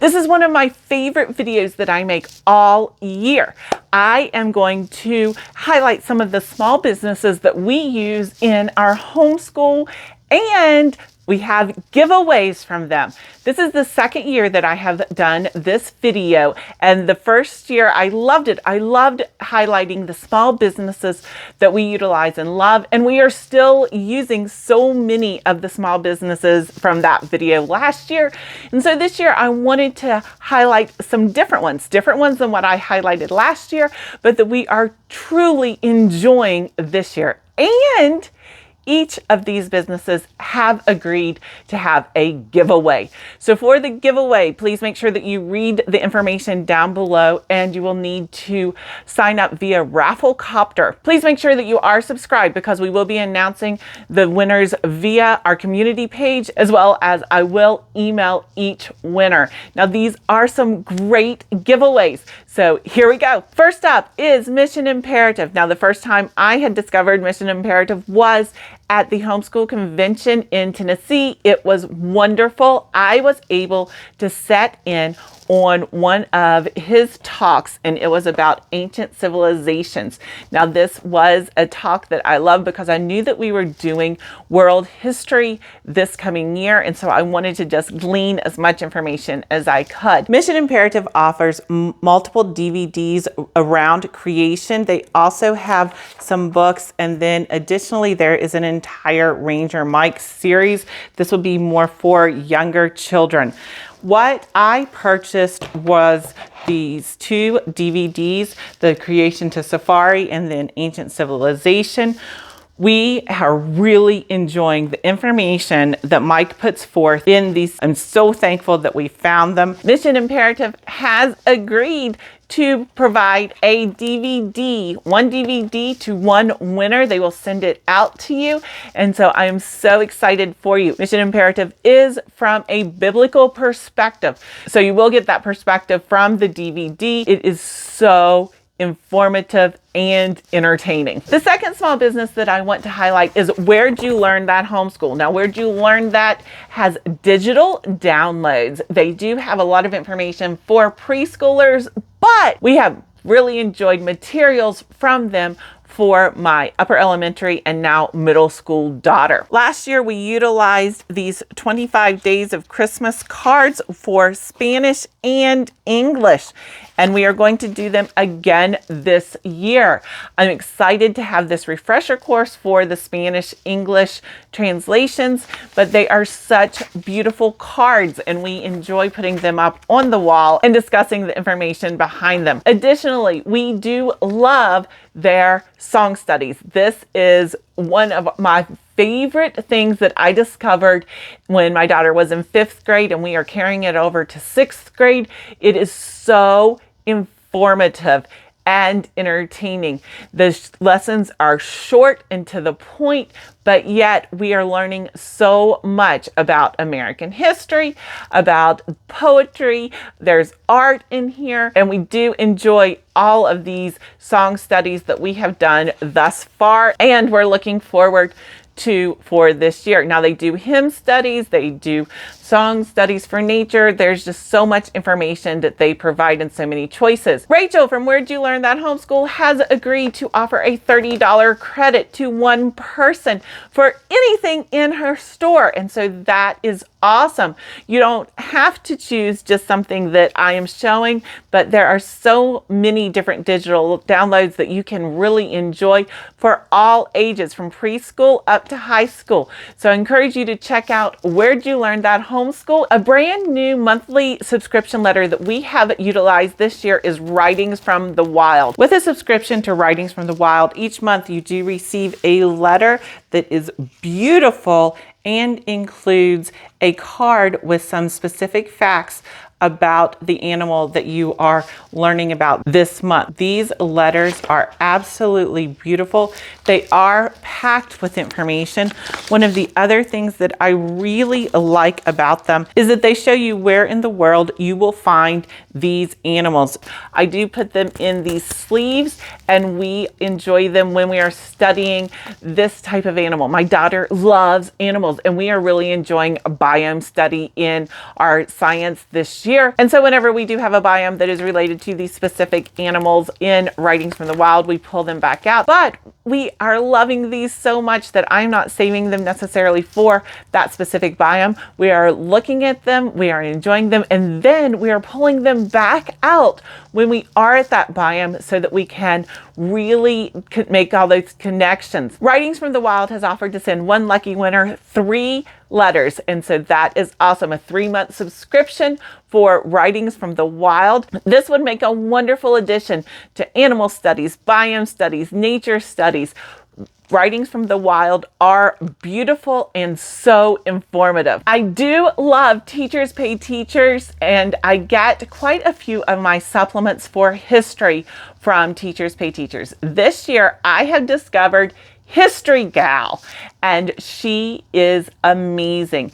This is one of my favorite videos that I make all year. I am going to highlight some of the small businesses that we use in our homeschool, and we have giveaways from them. This is the second year that I have done this video, and the first year I loved it. I loved highlighting the small businesses that we utilize and love, and we are still using so many of the small businesses from that video last year. And so this year I wanted to highlight some different ones than what I highlighted last year, but that we are truly enjoying this year. And each of these businesses have agreed to have a giveaway. So for the giveaway, please make sure that you read the information down below, and you will need to sign up via Rafflecopter. Please make sure that you are subscribed, because we will be announcing the winners via our community page, as well as I will email each winner. Now, these are some great giveaways. So here we go. First up is Mission Imperative. Now, the first time I had discovered Mission Imperative was at the homeschool convention in Tennessee. It was wonderful. I was able to set in on one of his talks, and it was about ancient civilizations. Now, this was a talk that I loved because I knew that we were doing world history this coming year, and so I wanted to just glean as much information as I could. Mission Imperative offers multiple DVDs around creation. They also have some books, and then additionally there is an entire Ranger Mike series. This will be more for younger children. What I purchased was these two DVDs, the Creation to Safari and then Ancient Civilization. We are really enjoying the information that Mike puts forth in these. I'm so thankful that we found them. Mission Imperative has agreed to provide a DVD, one DVD to one winner. They will send it out to you. And so I am so excited for you. Mission Imperative is from a biblical perspective. So you will get that perspective from the DVD. It is so informative and entertaining. The second small business that I want to highlight is Where'd You Learn That Homeschool. Now, Where'd You Learn That has digital downloads. They do have a lot of information for preschoolers, but we have really enjoyed materials from them for my upper elementary and now middle school daughter. Last year, we utilized these 25 days of Christmas cards for Spanish and English, and we are going to do them again this year. I'm excited to have this refresher course for the Spanish English translations, but they are such beautiful cards, and we enjoy putting them up on the wall and discussing the information behind them. Additionally, we do love their song studies. This is one of my favorite things that I discovered when my daughter was in 5th grade, and we are carrying it over to 6th grade. It is so informative and entertaining. The lessons are short and to the point, but yet we are learning so much about American history, about poetry. There's art in here, and we do enjoy all of these song studies that we have done thus far, and we're looking forward to for this year. Now, they do hymn studies, they do song studies for nature. There's just so much information that they provide and so many choices. Rachel from Where'd You Learn That Homeschool has agreed to offer a $30 credit to one person for anything in her store. And so that is awesome. You don't have to choose just something that I am showing, but there are so many different digital downloads that you can really enjoy for all ages, from preschool up to high school. So I encourage you to check out Where'd You Learn That Homeschool. A brand new monthly subscription letter that we have utilized this year is Writings from the Wild. With a subscription to Writings from the Wild, each month you do receive a letter that is beautiful and includes a card with some specific facts about the animal that you are learning about this month. These letters are absolutely beautiful. They are packed with information. One of the other things that I really like about them is that they show you where in the world you will find these animals. I do put them in these sleeves, and we enjoy them when we are studying this type of animal. My daughter loves animals, and we are really enjoying a biome study in our science this year. year. And so whenever we do have a biome that is related to these specific animals in Writings from the Wild, we pull them back out. But we are loving these so much that I'm not saving them necessarily for that specific biome. We are looking at them, we are enjoying them, and then we are pulling them back out when we are at that biome so that we can really make all those connections. Writings from the Wild has offered to send one lucky winner 3 letters, and so that is awesome. A 3-month subscription for Writings from the Wild. This would make a wonderful addition to animal studies, biome studies, nature studies. Writings from the Wild are beautiful and so informative. I do love Teachers Pay Teachers, and I get quite a few of my supplements for history from Teachers Pay Teachers. This year, I have discovered History Gal, and she is amazing.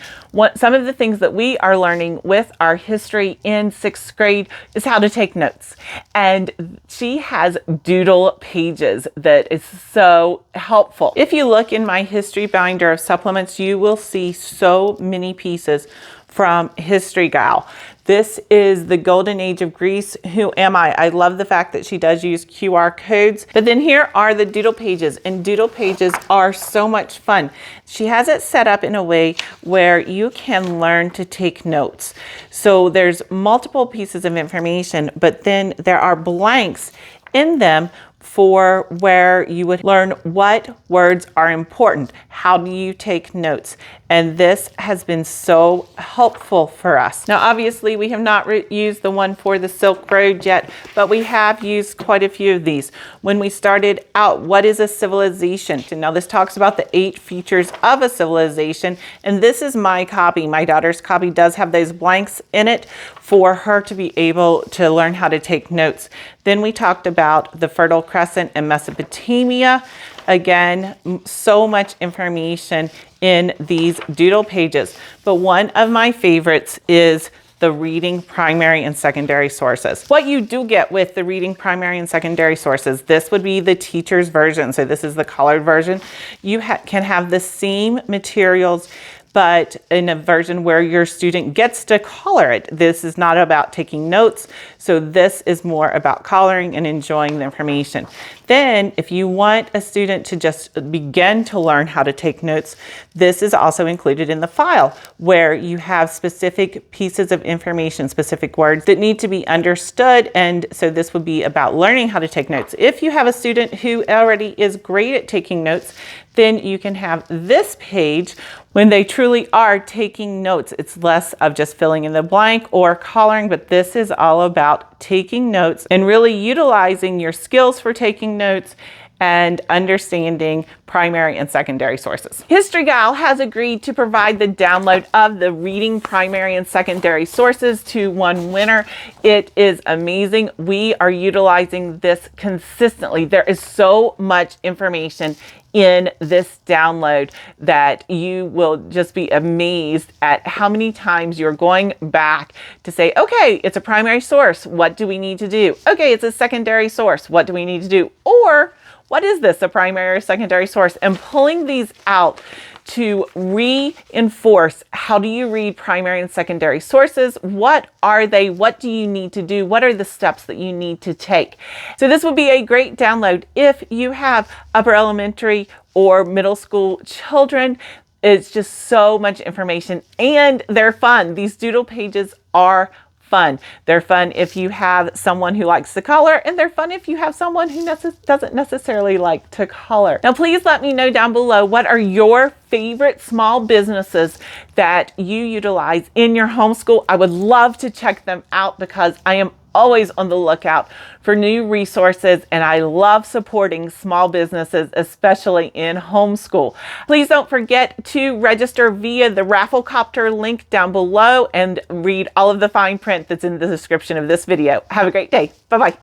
Some of the things that we are learning with our history in 6th grade is how to take notes. And she has doodle pages that is so helpful. If you look in my history binder of supplements, you will see so many pieces from History Gal. This is the golden age of Greece. Who am I? I love the fact that she does use QR codes. But then here are the doodle pages, and doodle pages are so much fun. She has it set up in a way where you can learn to take notes. So there's multiple pieces of information, but then there are blanks in them for where you would learn what words are important. How do you take notes? And this has been so helpful for us. Now, obviously, we have not used the one for the Silk Road yet, but we have used quite a few of these. When we started out, what is a civilization? And now this talks about the 8 features of a civilization. And this is my copy. My daughter's copy does have those blanks in it for her to be able to learn how to take notes. Then we talked about the Fertile Crescent and Mesopotamia. Again, so much information in these doodle pages. But one of my favorites is the reading primary and secondary sources. What you do get with the reading primary and secondary sources, this would be the teacher's version. So this is the colored version. You can have the same materials, but in a version where your student gets to color it. This is not about taking notes. So this is more about coloring and enjoying the information. Then if you want a student to just begin to learn how to take notes, this is also included in the file where you have specific pieces of information, specific words that need to be understood. And so this would be about learning how to take notes. If you have a student who already is great at taking notes, then you can have this page when they truly are taking notes. It's less of just filling in the blank or coloring, but this is all about taking notes and really utilizing your skills for taking notes and understanding primary and secondary sources. History Gal has agreed to provide the download of the reading primary and secondary sources to one winner. It is amazing. We are utilizing this consistently. There is so much information in this download that you will just be amazed at how many times you're going back to say, okay, it's a primary source. What do we need to do? Okay, it's a secondary source. What do we need to do? Or what is this, a primary or secondary source? And pulling these out to reinforce how do you read primary and secondary sources? What are they? What do you need to do? What are the steps that you need to take? So this would be a great download if you have upper elementary or middle school children. It's just so much information and they're fun. These doodle pages are fun. They're fun if you have someone who likes to color, and they're fun if you have someone who doesn't necessarily like to color. Now, please let me know down below, what are your favorite small businesses that you utilize in your homeschool? I would love to check them out because I am always on the lookout for new resources, and I love supporting small businesses, especially in homeschool. Please don't forget to register via the Rafflecopter link down below and read all of the fine print that's in the description of this video. Have a great day. Bye-bye.